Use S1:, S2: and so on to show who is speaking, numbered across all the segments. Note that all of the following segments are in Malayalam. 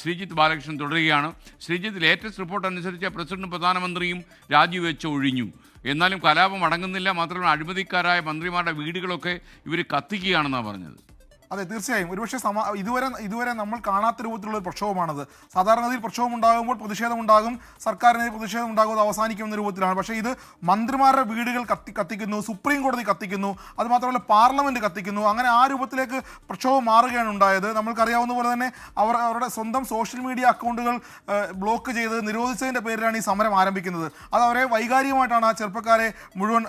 S1: ശ്രീജിത്ത് ബാലകൃഷ്ണൻ തുടരുകയാണ്. ശ്രീജിത്ത്, ലേറ്റസ്റ്റ് റിപ്പോർട്ട് അനുസരിച്ച് പ്രസിഡന്റും പ്രധാനമന്ത്രിയും രാജിവെച്ച് ഒഴിഞ്ഞു. എന്നാലും കലാപം അടങ്ങുന്നില്ല. മാത്രമല്ല, അഴിമതിക്കാരായ മന്ത്രിമാരുടെ വീടുകളൊക്കെ ഇവർ കത്തിക്കുകയാണെന്നാണ് പറഞ്ഞത്.
S2: അതെ, തീർച്ചയായും. ഒരുപക്ഷെ ഇതുവരെ നമ്മൾ കാണാത്ത രൂപത്തിലുള്ള ഒരു പ്രക്ഷോഭമാണത്. സാധാരണഗതിയിൽ പ്രക്ഷോഭം ഉണ്ടാകുമ്പോൾ പ്രതിഷേധമുണ്ടാകും, സർക്കാരിനെതിരെ പ്രതിഷേധം ഉണ്ടാകും, അത് അവസാനിക്കുമെന്ന രൂപത്തിലാണ്. പക്ഷേ ഇത് മന്ത്രിമാരുടെ വീടുകൾ കത്തിക്കുന്നു, സുപ്രീം കോടതി കത്തിക്കുന്നു, അതുമാത്രമല്ല പാർലമെന്റ് കത്തിക്കുന്നു. അങ്ങനെ ആ രൂപത്തിലേക്ക് പ്രക്ഷോഭം മാറുകയാണ് ഉണ്ടായത്. നമ്മൾക്കറിയാവുന്ന പോലെ തന്നെ അവരുടെ സ്വന്തം സോഷ്യൽ മീഡിയ അക്കൗണ്ടുകൾ ബ്ലോക്ക് ചെയ്ത് നിരോധിച്ചതിൻ്റെ പേരിലാണ് ഈ സമരം ആരംഭിക്കുന്നത്. അത് അവരെ വൈകാരികമായിട്ടാണ് ആ ചെറുപ്പക്കാരെ മുഴുവൻ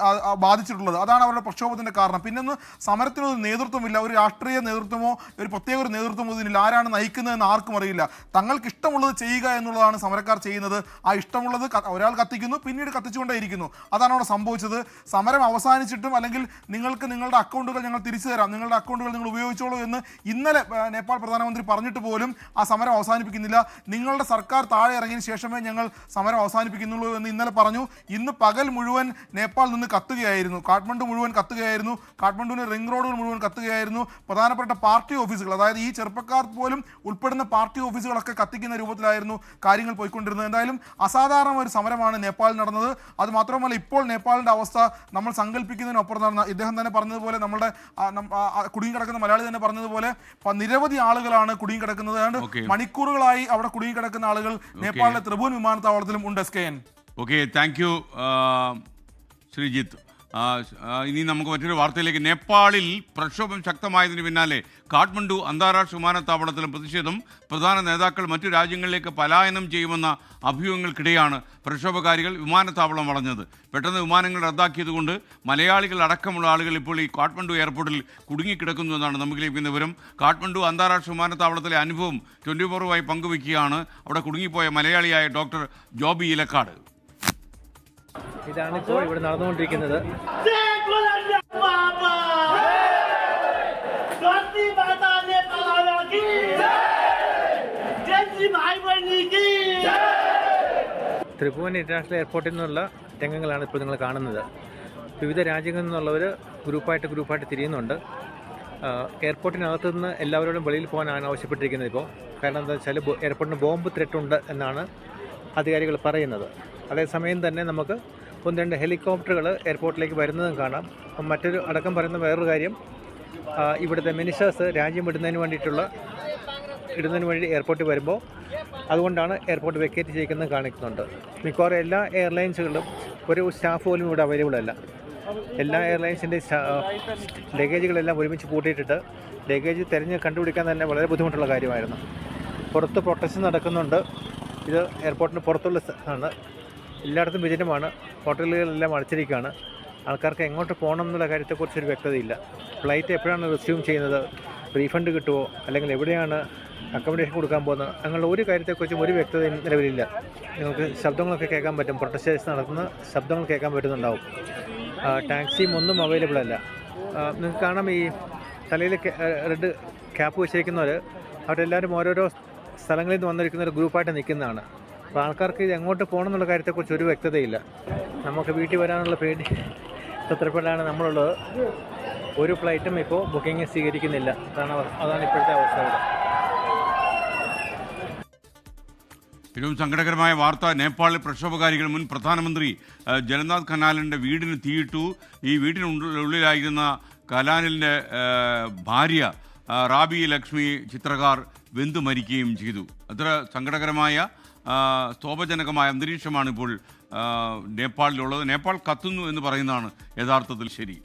S2: ബാധിച്ചിട്ടുള്ളത്. അതാണ് അവരുടെ പ്രക്ഷോഭത്തിൻ്റെ കാരണം. പിന്നെ സമരത്തിനൊരു നേതൃത്വമില്ല, ഒരു രാഷ്ട്രീയ നേതൃത്വമോ ഒരു പ്രത്യേക ഒരു നേതൃത്വമോ ഇതിൽ ആരാണ് നയിക്കുന്നതെന്ന് ആർക്കും അറിയില്ല. തങ്ങൾക്ക് ഇഷ്ടമുള്ളത് ചെയ്യുക എന്നുള്ളതാണ് സമരക്കാർ ചെയ്യുന്നത്. ആ ഇഷ്ടമുള്ളത് ഒരാൾ കത്തിക്കുന്നു, പിന്നീട് കത്തിച്ചുകൊണ്ടേയിരിക്കുന്നു. അതാണ് അവിടെ സംഭവിച്ചത്. സമരം അവസാനിച്ചിട്ടും അല്ലെങ്കിൽ നിങ്ങൾക്ക് നിങ്ങളുടെ അക്കൗണ്ടുകൾ ഞങ്ങൾ തിരിച്ചു തരാം, നിങ്ങളുടെ അക്കൗണ്ടുകൾ നിങ്ങൾ ഉപയോഗിച്ചോളൂ എന്ന് ഇന്നലെ നേപ്പാൾ പ്രധാനമന്ത്രി പറഞ്ഞിട്ട് പോലും ആ സമരം അവസാനിപ്പിക്കുന്നില്ല. നിങ്ങളുടെ സർക്കാർ താഴെ ഇറങ്ങിയതിന് ശേഷമേ ഞങ്ങൾ സമരം അവസാനിപ്പിക്കുന്നുള്ളൂ എന്ന് ഇന്നലെ പറഞ്ഞു. ഇന്ന് പകൽ മുഴുവൻ നേപ്പാൾ നിന്ന് കത്തുകയായിരുന്നു, കാഠ്മണ്ഡു മുഴുവൻ കത്തുകയായിരുന്നു, കാഠ്മണ്ഡുവിന് റിംഗ് റോഡുകൾ മുഴുവൻ കത്തുകയായിരുന്നു. പ്രധാനപ്പെട്ട പാർട്ടി ഓഫീസുകൾ, അതായത് ഈ ചെറുപ്പക്കാർ പോലും ഉൾപ്പെടുന്ന പാർട്ടി ഓഫീസുകളൊക്കെ കത്തിക്കുന്ന രൂപത്തിലായിരുന്നു കാര്യങ്ങൾ പോയിക്കൊണ്ടിരുന്നത്. എന്തായാലും അസാധാരണ ഒരു സമരമാണ് നേപ്പാളിൽ നടന്നത്. അത് മാത്രമല്ല, ഇപ്പോൾ നേപ്പാളിൻ്റെ അവസ്ഥ നമ്മൾ സങ്കല്പിക്കുന്നതിനൊപ്പം നടന്ന, ഇദ്ദേഹം തന്നെ പറഞ്ഞതുപോലെ, നമ്മുടെ കുടുങ്ങിക്കിടക്കുന്ന മലയാളി തന്നെ പറഞ്ഞതുപോലെ നിരവധി ആളുകളാണ് കുടുങ്ങിക്കിടക്കുന്നത്. അതുകൊണ്ട് മണിക്കൂറുകളായി അവിടെ കുടുങ്ങിക്കിടക്കുന്ന ആളുകൾ നേപ്പാളിലെ ത്രിഭുവൻ വിമാനത്താവളത്തിലും ഉണ്ട്. SKN.
S1: Okay, thank you Sreejith. ഇനി നമുക്ക് മറ്റൊരു വാർത്തയിലേക്ക്. നേപ്പാളിൽ പ്രക്ഷോഭം ശക്തമായതിന് പിന്നാലെ കാഠ്മണ്ഡു അന്താരാഷ്ട്ര വിമാനത്താവളത്തിലും പ്രതിഷേധം. പ്രധാന നേതാക്കൾ മറ്റു രാജ്യങ്ങളിലേക്ക് പലായനം ചെയ്യുമെന്ന അഭ്യൂഹങ്ങൾക്കിടെയാണ് പ്രക്ഷോഭകാരികൾ വിമാനത്താവളം വളഞ്ഞത്. പെട്ടെന്ന് വിമാനങ്ങൾ റദ്ദാക്കിയതുകൊണ്ട് മലയാളികൾ അടക്കമുള്ള ആളുകൾ ഇപ്പോൾ ഈ കാഠ്മണ്ഡു എയർപോർട്ടിൽ കുടുങ്ങിക്കിടക്കുന്നു എന്നാണ് നമുക്ക് ലഭിക്കുന്ന വിവരം. കാഠ്മണ്ഡു അന്താരാഷ്ട്ര വിമാനത്താവളത്തിലെ അനുഭവം 24 പങ്കുവയ്ക്കുകയാണ് അവിടെ കുടുങ്ങിപ്പോയ മലയാളിയായ ഡോക്ടർ ജോബി ഇലക്കാട്.
S3: ഇതാണിപ്പോൾ ഇവിടെ നടന്നുകൊണ്ടിരിക്കുന്നത്. ത്രിഭുവൻ ഇന്റർനാഷണൽ എയർപോർട്ടിൽ നിന്നുള്ള രംഗങ്ങളാണ് ഇപ്പോൾ നിങ്ങൾ കാണുന്നത്. വിവിധ രാജ്യങ്ങളിൽ നിന്നുള്ളവർ ഗ്രൂപ്പായിട്ട് തിരിയുന്നുണ്ട്. എയർപോർട്ടിനകത്തു നിന്ന് എല്ലാവരോടും വെളിയിൽ പോകാനാണ് ആവശ്യപ്പെട്ടിരിക്കുന്നത് ഇപ്പോൾ. കാരണം എന്താ വെച്ചാൽ എയർപോർട്ടിന് ബോംബ് ത്രെട്ട് ഉണ്ട് എന്നാണ് അധികാരികൾ പറയുന്നത്. അതേസമയം തന്നെ നമുക്ക് 1-2 ഹെലികോപ്റ്ററുകൾ എയർപോർട്ടിലേക്ക് വരുന്നതും കാണാം. മറ്റൊരു അടക്കം പറയുന്ന വേറൊരു കാര്യം, ഇവിടുത്തെ മിനിസ്റ്റേഴ്സ് രാജ്യം ഇടുന്നതിന് വേണ്ടി എയർപോർട്ടിൽ വരുമ്പോൾ അതുകൊണ്ടാണ് എയർപോർട്ട് വെക്കേറ്റ് ചെയ്യിക്കുന്നത് കാണിക്കുന്നുണ്ട്. മിക്കവാറും എല്ലാ എയർലൈൻസുകളിലും ഒരു സ്റ്റാഫ് പോലും ഇവിടെ അവൈലബിൾ അല്ല. എല്ലാ എയർലൈൻസിൻ്റെ ലഗേജുകളെല്ലാം ഒരുമിച്ച് കൂട്ടിയിട്ടിട്ട് ലഗേജ് കണ്ടുപിടിക്കാൻ തന്നെ വളരെ ബുദ്ധിമുട്ടുള്ള കാര്യമായിരുന്നു. പുറത്ത് പ്രൊട്ടസ്റ്റ് നടക്കുന്നുണ്ട്. ഇത് എയർപോർട്ടിന് പുറത്തുള്ള ആണ്. എല്ലായിടത്തും വിജനമാണ്. ഹോട്ടലുകളെല്ലാം അടച്ചിരിക്കുകയാണ്. ആൾക്കാർക്ക് എങ്ങോട്ട് പോകണം എന്നുള്ള കാര്യത്തെക്കുറിച്ചൊരു വ്യക്തതയില്ല. ഫ്ലൈറ്റ് എപ്പോഴാണ് റിസ്യൂം ചെയ്യുന്നത്, റീഫണ്ട് കിട്ടുമോ, അല്ലെങ്കിൽ എവിടെയാണ് അക്കോമഡേഷൻ കൊടുക്കാൻ പോകുന്നത്, അങ്ങനെയുള്ള ഒരു കാര്യത്തെക്കുറിച്ചും ഒരു വ്യക്തത നിലവിലില്ല. നിങ്ങൾക്ക് ശബ്ദങ്ങളൊക്കെ കേൾക്കാൻ പറ്റും, പ്രൊട്ടസ്റ്റേഴ്സ് നടത്തുന്ന ശബ്ദങ്ങൾ കേൾക്കാൻ പറ്റുന്നുണ്ടാവും. ടാക്സിയും ഒന്നും അവൈലബിൾ അല്ല. നിങ്ങൾക്ക് കാണാം, ഈ തലയിൽ റെഡ് ക്യാപ്പ് വെച്ചിരിക്കുന്നവർ അവരെല്ലാവരും ഓരോരോ സ്ഥലങ്ങളിൽ നിന്ന് വന്നിരിക്കുന്ന ഒരു ഗ്രൂപ്പായിട്ട് നിൽക്കുന്നതാണ്. അപ്പോൾ ആൾക്കാർക്ക് ഇത് എങ്ങോട്ട് പോകണം എന്നുള്ള കാര്യത്തെക്കുറിച്ച് ഒരു വ്യക്തതയില്ല. നമുക്ക് വീട്ടിൽ വരാനുള്ള പേടി തത്രപ്പെടാണ് നമ്മളുള്ളത്. ഒരു ഫ്ലൈറ്റും ഇപ്പോൾ ബുക്കിംഗ് സ്വീകരിക്കുന്നില്ല. അതാണ് ഇപ്പോഴത്തെ അവസ്ഥ.
S1: ഏറ്റവും സങ്കടകരമായ വാർത്ത, നേപ്പാളിലെ പ്രക്ഷോഭകാരികൾ മുൻ പ്രധാനമന്ത്രി ജഗന്നാഥ് കനാലിൻ്റെ വീടിന് തീയിട്ടു. ഈ വീടിനുള്ളിലായിരുന്ന കനാലിൻ്റെ ഭാര്യ റാബി ലക്ഷ്മി ചിത്രകാർ വെന്തു മരിക്കുകയും ചെയ്തു. അത്ര സങ്കടകരമായ സ്തോഭജനകമായ അന്തരീക്ഷമാണ് ഇപ്പോൾ നേപ്പാളിലുള്ളത്. നേപ്പാൾ കത്തുന്നു എന്ന് പറയുന്നതാണ് യഥാർത്ഥത്തിൽ ശരി.